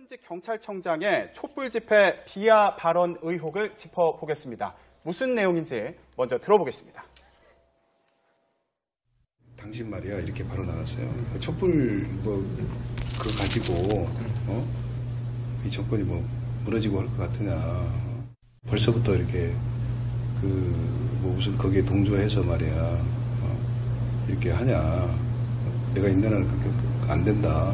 현직 경찰청장의 촛불 집회 비하 발언 의혹을 짚어보겠습니다. 무슨 내용인지 먼저 들어보겠습니다. 당신 말이야 이렇게 바로 나갔어요. 촛불 그거 가지고 이 정권이 무너지고 할 것 같으냐. 벌써부터 이렇게 무슨 거기에 동조해서 말이야 이렇게 하냐. 내가 있는 한은 그렇게 안 된다.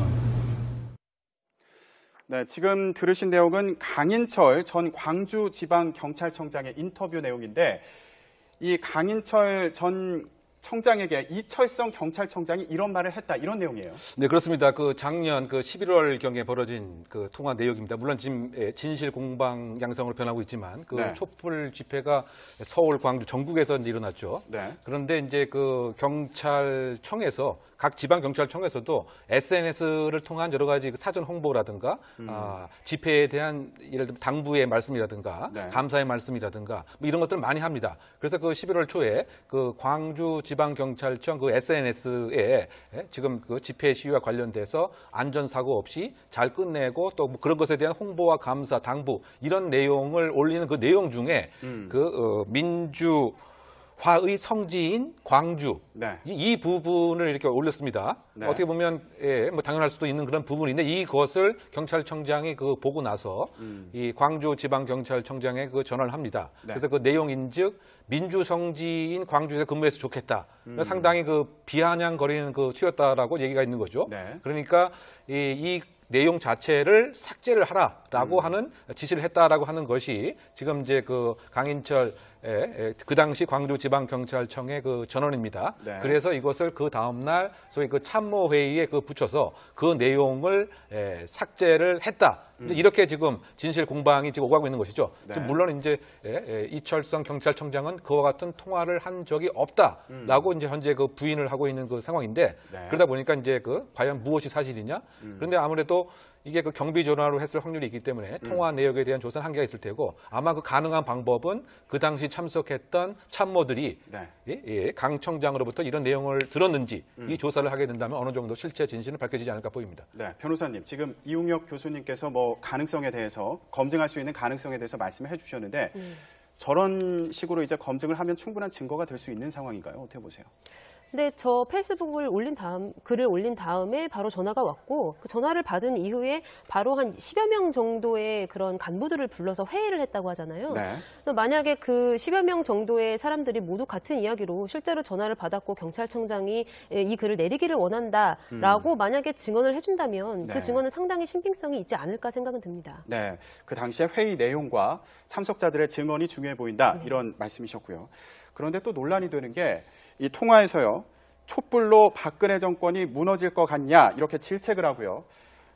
네, 지금 들으신 내용은 강인철 전 광주지방경찰청장의 인터뷰 내용인데 이 강인철 전 청장에게 이철성 경찰청장이 이런 말을 했다, 이런 내용이에요. 네, 그렇습니다. 작년 11월 경에 벌어진 통화 내용입니다. 물론 지금 진실 공방 양상으로 변하고 있지만 네. 촛불 집회가 서울, 광주, 전국에서 이제 일어났죠. 네. 그런데 이제 경찰청에서 각 지방 경찰청에서도 SNS를 통한 여러 가지 사전 홍보라든가 집회에 대한 예를 들면 당부의 말씀이라든가 네. 감사의 말씀이라든가 이런 것들을 많이 합니다. 그래서 11월 초에 광주 지방 경찰청 SNS에 지금 집회 시위와 관련돼서 안전사고 없이 잘 끝내고 또 그런 것에 대한 홍보와 감사, 당부 이런 내용을 올리는 그 내용 중에 민주화의 성지인 광주 네. 이 부분을 이렇게 올렸습니다. 네. 어떻게 보면 당연할 수도 있는 그런 부분인데 이것을 경찰청장이 보고 나서 이 광주지방경찰청장에 전화를 합니다. 네. 그래서 그 내용인즉 민주성지인 광주에서 근무해서 좋겠다. 상당히 비아냥거리는 튀었다라고 얘기가 있는 거죠. 네. 그러니까 이 내용 자체를 삭제를 하라라고 하는 지시를 했다라고 하는 것이 지금 이제 강인철 그 당시 광주지방경찰청의 전원입니다. 네. 그래서 이것을 그 다음날 소위 참모회의에 붙여서 그 내용을 삭제를 했다. 이제 이렇게 지금 진실 공방이 지금 오가고 있는 것이죠. 네. 지금 물론 이제 이철성 경찰청장은 그와 같은 통화를 한 적이 없다라고 이제 현재 부인을 하고 있는 상황인데 네. 그러다 보니까 이제 과연 무엇이 사실이냐? 그런데 아무래도 이게 경비 전화로 했을 확률이 있기 때문에 통화 내역에 대한 조사는 한계가 있을 테고 아마 가능한 방법은 그 당시 참석했던 참모들이 네. 강 청장으로부터 이런 내용을 들었는지 이 조사를 하게 된다면 어느 정도 실체 진실은 밝혀지지 않을까 보입니다. 네, 변호사님 지금 이웅혁 교수님께서 가능성에 대해서 검증할 수 있는 가능성에 대해서 말씀을 해주셨는데 저런 식으로 이제 검증을 하면 충분한 증거가 될 수 있는 상황인가요? 어떻게 보세요? 근데 저 페이스북을 글을 올린 다음에 바로 전화가 왔고 그 전화를 받은 이후에 바로 한 10여 명 정도의 그런 간부들을 불러서 회의를 했다고 하잖아요. 네. 만약에 그 10여 명 정도의 사람들이 모두 같은 이야기로 실제로 전화를 받았고 경찰청장이 이 글을 내리기를 원한다라고 만약에 증언을 해준다면 네. 그 증언은 상당히 신빙성이 있지 않을까 생각은 듭니다. 네, 그 당시에 회의 내용과 참석자들의 증언이 중요해 보인다 이런 말씀이셨고요. 그런데 또 논란이 되는 게 이 통화에서요. 촛불로 박근혜 정권이 무너질 것 같냐 이렇게 질책을 하고요.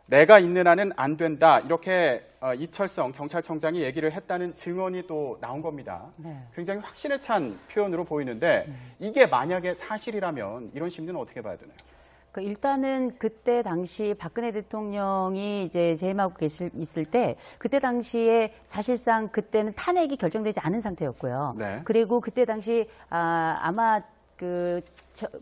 내가 있는 한은 안 된다 이렇게 이철성 경찰청장이 얘기를 했다는 증언이 또 나온 겁니다. 네. 굉장히 확신에 찬 표현으로 보이는데 이게 만약에 사실이라면 이런 심리는 어떻게 봐야 되나요? 일단은 그때 당시 박근혜 대통령이 이제 재임하고 있을 때 그때 당시에 사실상 그때는 탄핵이 결정되지 않은 상태였고요. 네. 그리고 그때 당시 아마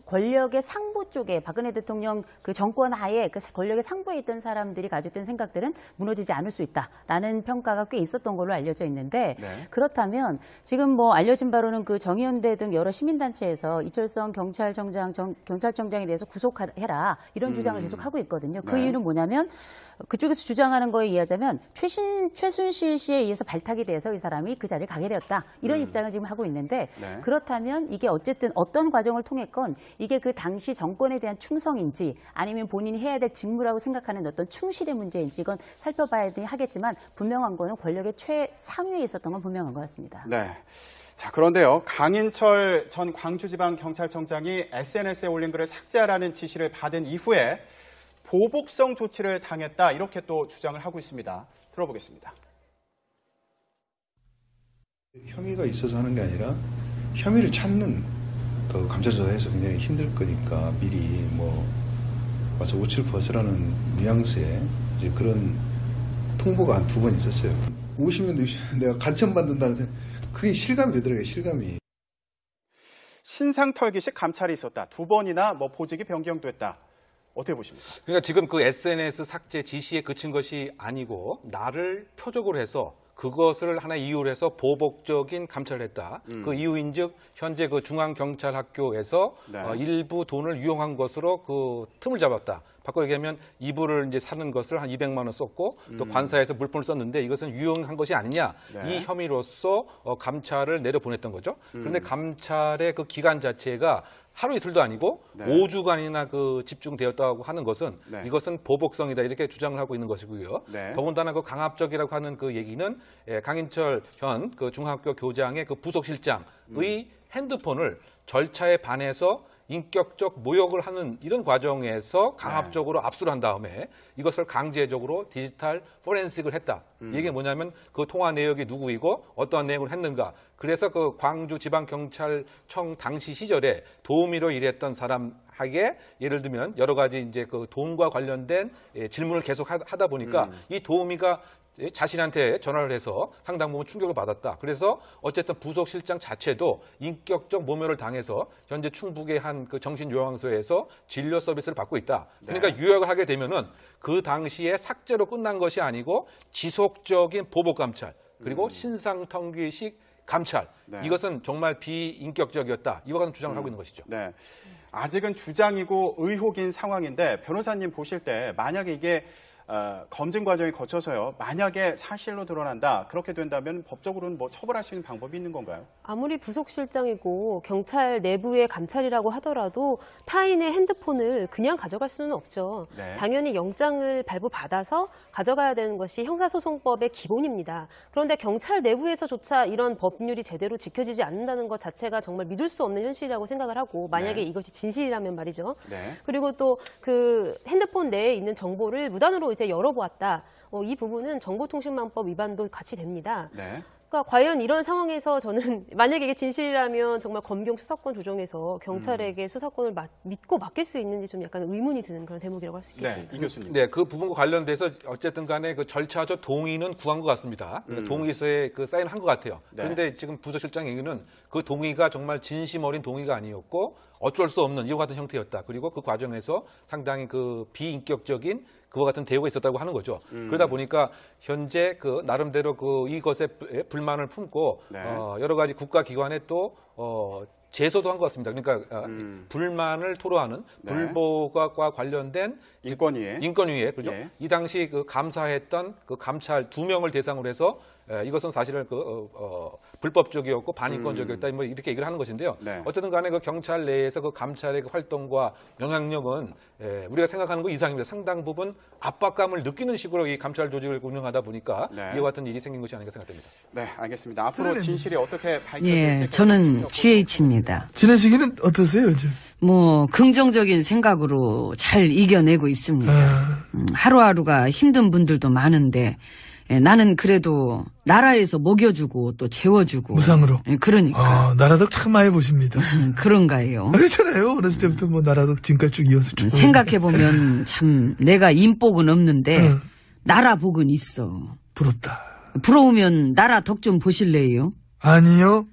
권력의 상부 쪽에 박근혜 대통령 정권 하에 권력의 상부에 있던 사람들이 가지고 있던 생각들은 무너지지 않을 수 있다라는 평가가 꽤 있었던 걸로 알려져 있는데 네. 그렇다면 지금 알려진 바로는 정의연대 등 여러 시민단체에서 이철성 경찰청장에 대해서 구속해라 이런 주장을 계속 하고 있거든요. 그 네. 이유는 뭐냐면 그쪽에서 주장하는 거에 의하자면 최순실 씨에 의해서 발탁이 돼서 이 사람이 그 자리에 가게 되었다. 이런 입장을 지금 하고 있는데 네. 그렇다면 이게 어쨌든 어떤 과정을 통했건 이게 그 당시 정권에 대한 충성인지 아니면 본인이 해야 될 직무라고 생각하는 어떤 충실의 문제인지 이건 살펴봐야 하겠지만 분명한 거는 권력의 최상위에 있었던 건 분명한 것 같습니다. 네. 자, 그런데요. 강인철 전 광주지방경찰청장이 SNS에 올린 글을 삭제하라는 지시를 받은 이후에 보복성 조치를 당했다 이렇게 또 주장을 하고 있습니다. 들어보겠습니다. 혐의가 있어서 하는 게 아니라 혐의를 찾는 더 감찰조사에서 굉장히 힘들 거니까 미리 와서 옷을 벗으라는 뉘앙스의 이제 그런 통보가 한 2번 있었어요. 50년, 60년 내가 간첩받는다는 생각, 그게 실감이 되더라고요, 실감이. 신상털기식 감찰이 있었다. 2번이나 보직이 변경됐다. 어떻게 보십니까? 그러니까 지금 그 SNS 삭제 지시에 그친 것이 아니고 나를 표적으로 해서 그것을 하나의 이유로 해서 보복적인 감찰을 했다. 그 이유인즉 현재 그 중앙경찰학교에서 네. 일부 돈을 유용한 것으로 그 틈을 잡았다. 바꿔 얘기하면 이불을 이제 사는 것을 한 200만 원 썼고 또 관사에서 물품을 썼는데 이것은 유용한 것이 아니냐. 네. 이 혐의로서 감찰을 내려보냈던 거죠. 그런데 감찰의 그 기간 자체가 하루 이틀도 아니고 네. 5주간이나 그 집중되었다고 하는 것은 네. 이것은 보복성이다 이렇게 주장을 하고 있는 것이고요. 네. 더군다나 그 강압적이라고 하는 그 얘기는 강인철 현 그 중학교 교장의 그 부속실장의 핸드폰을 절차에 반해서 인격적 모욕을 하는 이런 과정에서 강압적으로 압수를 한 다음에 이것을 강제적으로 디지털 포렌식을 했다. 이게 뭐냐면 그 통화 내역이 누구이고 어떠한 내용을 했는가. 그래서 그 광주지방경찰청 당시 시절에 도우미로 일했던 사람에게 예를 들면 여러 가지 이제 그 돈과 관련된 질문을 계속 하다 보니까 이 도우미가 자신한테 전화를 해서 상당 부분 충격을 받았다. 그래서 어쨌든 부속실장 자체도 인격적 모멸을 당해서 현재 충북의 한 그 정신요양소에서 진료 서비스를 받고 있다. 그러니까 네. 유역을 하게 되면은 그 당시에 삭제로 끝난 것이 아니고 지속적인 보복 감찰 그리고 신상통기식 감찰. 네. 이것은 정말 비인격적이었다. 이와 같은 주장을 하고 있는 것이죠. 네. 아직은 주장이고 의혹인 상황인데 변호사님 보실 때 만약에 이게 검증 과정이 거쳐서요. 만약에 사실로 드러난다. 그렇게 된다면 법적으로는 뭐 처벌할 수 있는 방법이 있는 건가요? 아무리 부속실장이고 경찰 내부의 감찰이라고 하더라도 타인의 핸드폰을 그냥 가져갈 수는 없죠. 네. 당연히 영장을 발부받아서 가져가야 되는 것이 형사소송법의 기본입니다. 그런데 경찰 내부에서조차 이런 법률이 제대로 지켜지지 않는다는 것 자체가 정말 믿을 수 없는 현실이라고 생각을 하고 만약에 네. 이것이 진실이라면 말이죠. 네. 그리고 또 그 핸드폰 내에 있는 정보를 무단으로 이제 열어보았다. 이 부분은 정보통신망법 위반도 같이 됩니다. 네. 그러니까 과연 이런 상황에서 저는 만약에 이게 진실이라면 정말 검경 수사권 조정에서 경찰에게 수사권을 믿고 맡길 수 있는지 좀 약간 의문이 드는 그런 대목이라고 할 수 있겠습니다. 네. 이 교수님. 네, 그 부분과 관련돼서 어쨌든 간에 그 절차적 동의는 구한 것 같습니다. 동의서에 그 사인을 한 것 같아요. 네. 그런데 지금 부서실장 얘기는 그 동의가 정말 진심 어린 동의가 아니었고 어쩔 수 없는 이와 같은 형태였다. 그리고 그 과정에서 상당히 그 비인격적인 그와 같은 대우가 있었다고 하는 거죠. 그러다 보니까 현재 그 나름대로 그 이것에 불만을 품고 네. 여러 가지 국가기관에 또 제소도 한 것 같습니다. 그러니까 불만을 토로하는 네. 불복과 관련된 인권위에. 그죠? 예. 이 당시 그 감사했던 그 감찰 2명을 대상으로 해서 이것은 사실은 불법적이었고 반인권적이었다 뭐 이렇게 얘기를 하는 것인데요. 네. 어쨌든 간에 그 경찰 내에서 그 감찰의 그 활동과 영향력은 우리가 생각하는 것 이상입니다. 상당 부분 압박감을 느끼는 식으로 이 감찰 조직을 운영하다 보니까 네. 이와 같은 일이 생긴 것이 아닌가 생각됩니다. 네, 알겠습니다. 앞으로 진실이 어떻게 밝혀질지 예, 저는 GH입니다. 지난 시기는 어떠세요, 요즘? 뭐 긍정적인 생각으로 잘 이겨내고 있습니다. 하루하루가 힘든 분들도 많은데 나는 그래도 나라에서 먹여주고 또 재워주고 무상으로. 그러니까 나라덕 참 많이 보십니다. 그런가요? 그렇잖아요. 어렸을 때부터 뭐 나라덕 지금까지 쭉 이어서 쭉. 생각해보면 참 내가 인복은 없는데 나라 복은 있어. 부럽다. 부러우면 나라 덕 좀 보실래요? 아니요.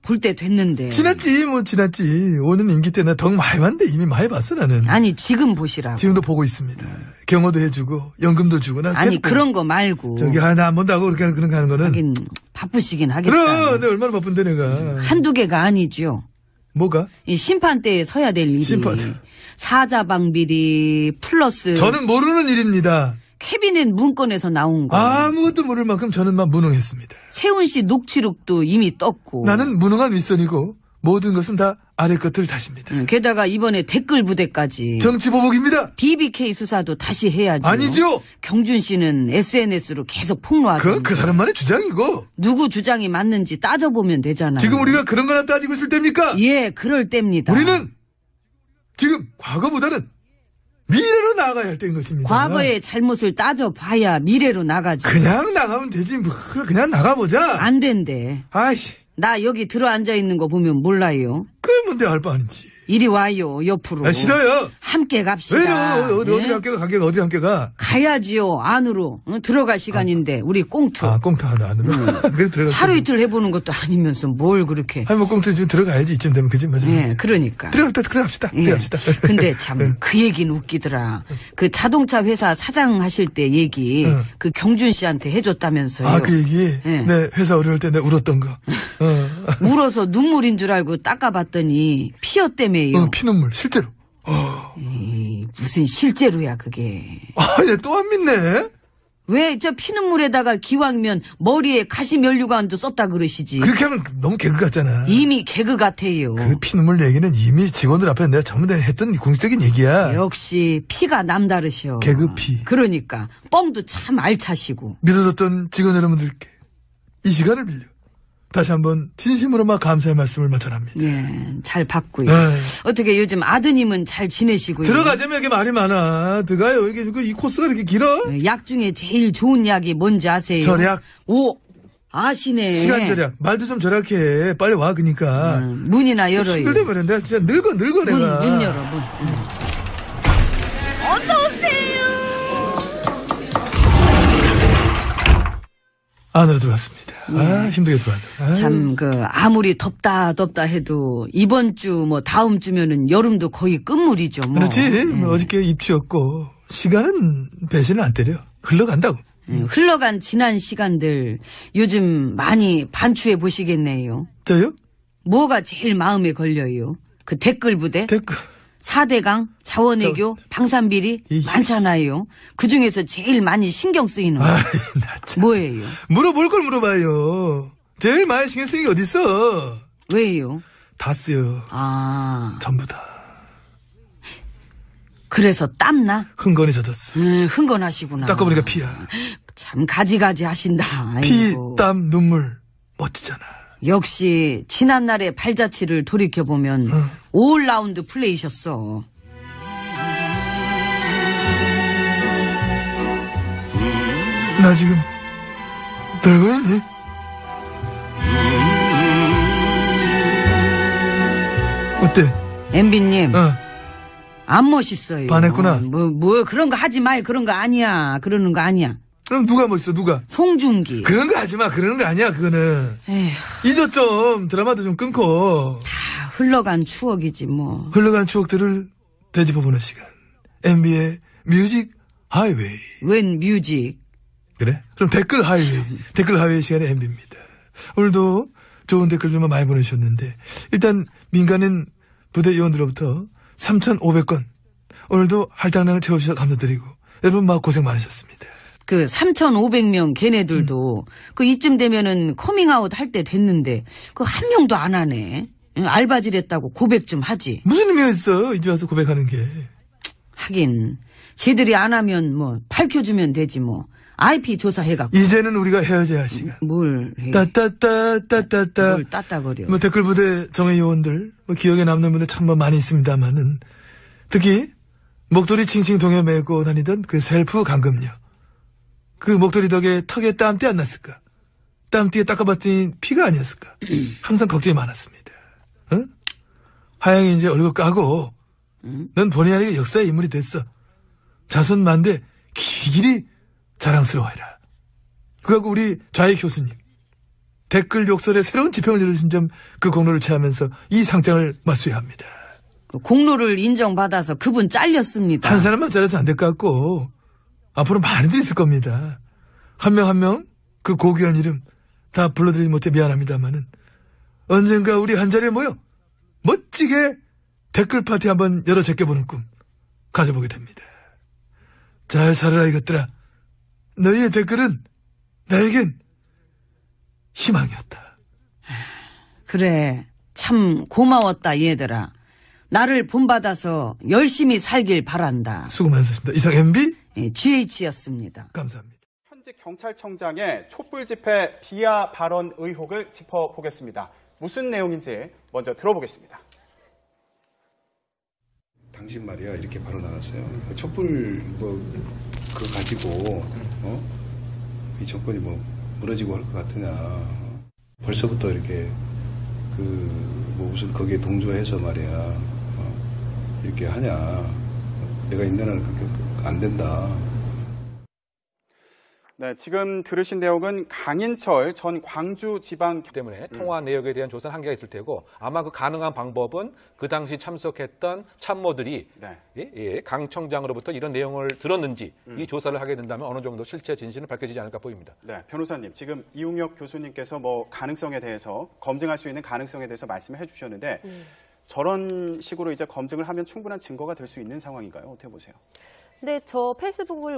볼 때 됐는데. 지났지. 5년 임기 때 나 덕 많이 봤는데 이미 많이 봤어 나는. 아니 지금 보시라고. 지금도 보고 있습니다. 경호도 해주고 연금도 주고 나 아니 계속 그런 거 말고. 저기 나 안 본다고 그렇게 그런 거 하는 거는. 하긴 바쁘시긴 하겠다. 그럼 내가 얼마나 바쁜데 내가. 한두 개가 아니죠. 뭐가? 이 심판대에 서야 될 일이. 사자방비리 플러스. 저는 모르는 일입니다. 캐비넷 문건에서 나온 거. 아무것도 모를 만큼 저는 막 무능했습니다. 세훈 씨 녹취록도 이미 떴고. 나는 무능한 윗선이고 모든 것은 다 아래 것들 탓입니다. 게다가 이번에 댓글 부대까지. 정치보복입니다. BBK 수사도 다시 해야죠. 아니죠. 경준 씨는 SNS로 계속 폭로하죠. 그건 그 사람만의 주장이고. 누구 주장이 맞는지 따져보면 되잖아요. 지금 우리가 그런 거나 따지고 있을 때입니까? 예, 그럴 때입니다. 우리는 지금 과거보다는 미래로 나아가야 할 때인 것입니다. 과거의 잘못을 따져봐야 미래로 나가지. 그냥 나가면 되지. 그냥 나가보자. 안 된대. 아이씨. 나 여기 들어앉아 있는 거 보면 몰라요. 그게 뭔데 할 바 아닌지. 이리 와요, 옆으로. 싫어요. 함께 갑시다. 어디 함께 가? 가게가 어디 함께 가? 가야지요. 안으로. 들어갈 시간인데 우리 꽁트. 꽁트 하나 안으로. 그래 들어가. 하루 이틀 해보는 것도 아니면서 뭘 그렇게. 아니 뭐 꽁트 좀 들어가야지 이쯤 되면 그지 맞아. 예, 그러니까. 들어갑시다. 예. 들어갑시다. 근데 참 그 얘기는 웃기더라. 그 자동차 회사 사장 하실 때 얘기 그 경준 씨한테 해줬다면서요. 그 얘기. 예. 네 회사 어려울 때 내가 울었던 거. 울어서 눈물인 줄 알고 닦아봤더니 피였다며요. 피눈물 실제로. 무슨 실제로야 그게. 얘 또 안 믿네. 왜 저 피눈물에다가 기왕이면 머리에 가시 면류관도 썼다 그러시지. 그렇게 하면 너무 개그 같잖아. 이미 개그 같아요. 그 피눈물 얘기는 이미 직원들 앞에 내가 전부 다 했던 공식적인 얘기야. 역시 피가 남다르셔. 개그피. 그러니까 뻥도 참 알차시고. 믿어줬던 직원 여러분들께 이 시간을 빌려 다시 한번 진심으로 막 감사의 말씀을 전합니다. 예, 잘 받고요. 에이. 어떻게 요즘 아드님은 잘 지내시고요? 들어가자면 이게 말이 많아. 들어가요. 이게 이 코스가 이렇게 길어? 약 중에 제일 좋은 약이 뭔지 아세요? 절약. 오, 아시네. 시간 절약. 말도 좀 절약해. 빨리 와 그니까. 문이나 열어요. 힘들다 말이야. 내가 진짜 늙어 내가. 문 열어 문. 안으로 들어왔습니다. 힘들게 들어왔네. 참 아무리 덥다 해도 이번 주 뭐 다음 주면은 여름도 거의 끝물이죠. 뭐. 그렇지. 뭐 어저께 입추였고 시간은 배신을 안 때려. 흘러간다고. 흘러간 지난 시간들 요즘 많이 반추해 보시겠네요. 저요? 뭐가 제일 마음에 걸려요? 그 댓글 부대? 댓글. 4대강, 자원외교, 방산비리 많잖아요. 그중에서 제일 많이 신경 쓰이는 거. 나 참. 뭐예요? 물어볼 걸 물어봐요. 제일 많이 신경 쓰는 게 어딨어. 왜요? 다 쓰여. 전부 다. 그래서 땀나? 흥건히 젖었어. 흥건하시구나. 닦아보니까 피야. 참 가지가지 하신다. 피, 아이고. 땀, 눈물 멋지잖아. 역시 지난날의 발자취를 돌이켜보면 5라운드 플레이셨어. 나 지금 늙어있니? 어때? MB님 안 멋있어요. 반했구나. 뭐 그런 거 하지 마요. 그런 거 아니야. 그러는 거 아니야. 그럼 누가 멋있어 누가? 송중기. 그런 거 하지 마. 그러는 거 아니야 그거는. 에휴. 잊어 좀 드라마도 좀 끊고. 다 흘러간 추억이지 뭐. 흘러간 추억들을 되짚어보는 시간. MB의 뮤직 하이웨이. 웬 뮤직. 그래? 그럼 댓글 하이웨이. 댓글 하이웨이 시간에 MB입니다. 오늘도 좋은 댓글들만 많이 보내주셨는데 일단 민간인 부대 요원들로부터 3,500건 오늘도 할당량을 채워주셔서 감사드리고 여러분 막 고생 많으셨습니다. 그 3,500명 걔네들도 그 이쯤 되면은 커밍아웃 할 때 됐는데 그 한 명도 안 하네. 알바질 했다고 고백 좀 하지. 무슨 의미가 있어 이제 와서 고백하는 게. 하긴 지들이 안 하면 뭐 밝혀주면 되지 뭐. IP 조사해갖고. 이제는 우리가 헤어져야 할 시간. 뭘 해. 따따따따따따. 뭘 따따거려. 뭐 댓글 부대 정예 요원들 뭐 기억에 남는 분들 참 많이 있습니다만은 특히 목도리 칭칭 동여 메고 다니던 그 셀프 감금녀. 그 목도리 덕에 턱에 땀띠 안 났을까? 땀띠에 닦아봤더니 피가 아니었을까? 항상 걱정이 많았습니다. 응? 하양이 이제 얼굴 까고 넌 본의 아니게 역사의 인물이 됐어. 자손만대 길이 자랑스러워해라. 그하고 우리 좌익 교수님 댓글 욕설에 새로운 지평을 열어주신 점 그 공로를 체하면서 이 상장을 맞수해야 합니다. 그 공로를 인정받아서 그분 잘렸습니다. 한 사람만 잘라서 안 될 것 같고 앞으로 많이들 있을 겁니다. 한 명 한 명 그 고귀한 이름 다 불러드리지 못해 미안합니다만은 언젠가 우리 한 자리에 모여 멋지게 댓글 파티 한번 열어 제껴보는 꿈 가져보게 됩니다. 잘 살아라 이것들아. 너희의 댓글은 나에겐 희망이었다. 그래 참 고마웠다 얘들아. 나를 본받아서 열심히 살길 바란다. 수고 많으셨습니다. 이상 MB GH였습니다. 감사합니다. 현직 경찰청장의 촛불 집회 비하 발언 의혹을 짚어보겠습니다. 무슨 내용인지 먼저 들어보겠습니다. 당신 말이야 이렇게 바로 나갔어요. 촛불 그거 가지고 이 정권이 무너지고 할 것 같으냐. 벌써부터 이렇게 무슨 거기에 동조해서 말이야 이렇게 하냐. 내가 있는 한은 그렇게 안 된다. 네, 지금 들으신 내용은 강인철 전 광주지방 때문에 통화 내역에 대한 조사는 한계가 있을 테고 아마 그 가능한 방법은 그 당시 참석했던 참모들이 네. 강 청장으로부터 이런 내용을 들었는지 이 조사를 하게 된다면 어느 정도 실체 진실은 밝혀지지 않을까 보입니다. 네, 변호사님 지금 이웅혁 교수님께서 뭐 가능성에 대해서 검증할 수 있는 가능성에 대해서 말씀을 해주셨는데 저런 식으로 이제 검증을 하면 충분한 증거가 될 수 있는 상황인가요? 어떻게 보세요? 근데 저 페이스북을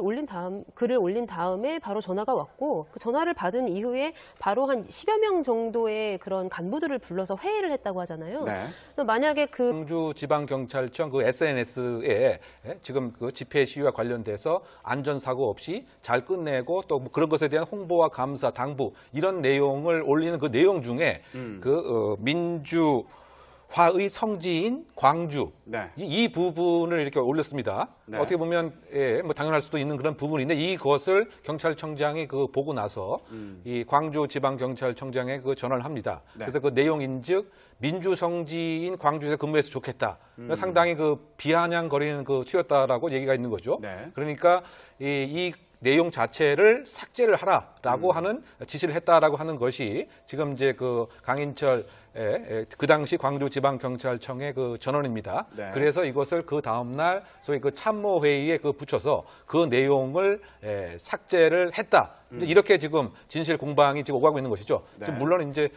글을 올린 다음에 바로 전화가 왔고 그 전화를 받은 이후에 바로 한 10여 명 정도의 그런 간부들을 불러서 회의를 했다고 하잖아요. 네. 그 만약에 광주지방경찰청 그 SNS에 지금 그 집회 시위와 관련돼서 안전사고 없이 잘 끝내고 또 뭐 그런 것에 대한 홍보와 감사, 당부 이런 내용을 올리는 그 내용 중에 민주화의 성지인 광주 네. 이 부분을 이렇게 올렸습니다. 네. 어떻게 보면 뭐 당연할 수도 있는 그런 부분인데 이것을 경찰청장이 그 보고 나서 이 광주지방경찰청장에 그 전화를 합니다. 네. 그래서 그 내용인즉 민주성지인 광주에서 근무해서 좋겠다. 상당히 그 비아냥거리는 그 튀었다라고 얘기가 있는 거죠. 네. 그러니까 이 내용 자체를 삭제를 하라라고 하는 지시를 했다라고 하는 것이 지금 이제 그 강인철 그 당시 광주지방경찰청의 그 전원입니다. 네. 그래서 이것을 그 다음날 소위 그 참모회의에 그 붙여서 그 내용을 삭제를 했다. 이제 이렇게 지금 진실 공방이 지금 오가고 있는 것이죠. 네. 지금 물론 이제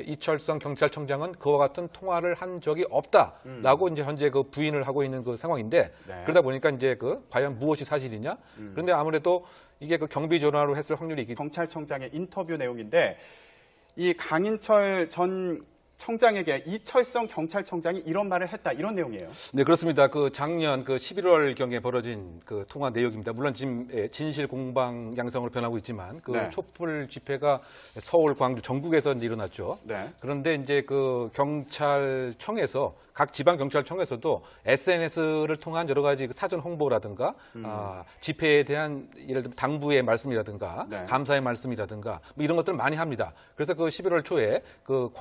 이철성 경찰청장은 그와 같은 통화를 한 적이 없다라고 이제 현재 그 부인을 하고 있는 그 상황인데 네. 그러다 보니까 이제 그 과연 무엇이 사실이냐? 그런데 아무래도 이게 그 경비 전화로 했을 확률이 있기 경찰청장의 인터뷰 내용인데 이 강인철 전 청장에게 이철성 경찰청장이 이런 말을 했다 이런 내용이에요. 네, 그렇습니다. 그 작년 그 11월 경에 벌어진 그 통화 내역입니다. 물론 지금 진실 공방 양상으로 변하고 있지만 그 네. 촛불 집회가 서울, 광주, 전국에서 이제 일어났죠. 네. 그런데 이제 그 경찰청에서 각 지방 경찰청에서도 SNS를 통한 여러 가지 그 사전 홍보라든가 집회에 대한 예를 들면 당부의 말씀이라든가 네. 감사의 말씀이라든가 뭐 이런 것들을 많이 합니다. 그래서 그 11월 초에 그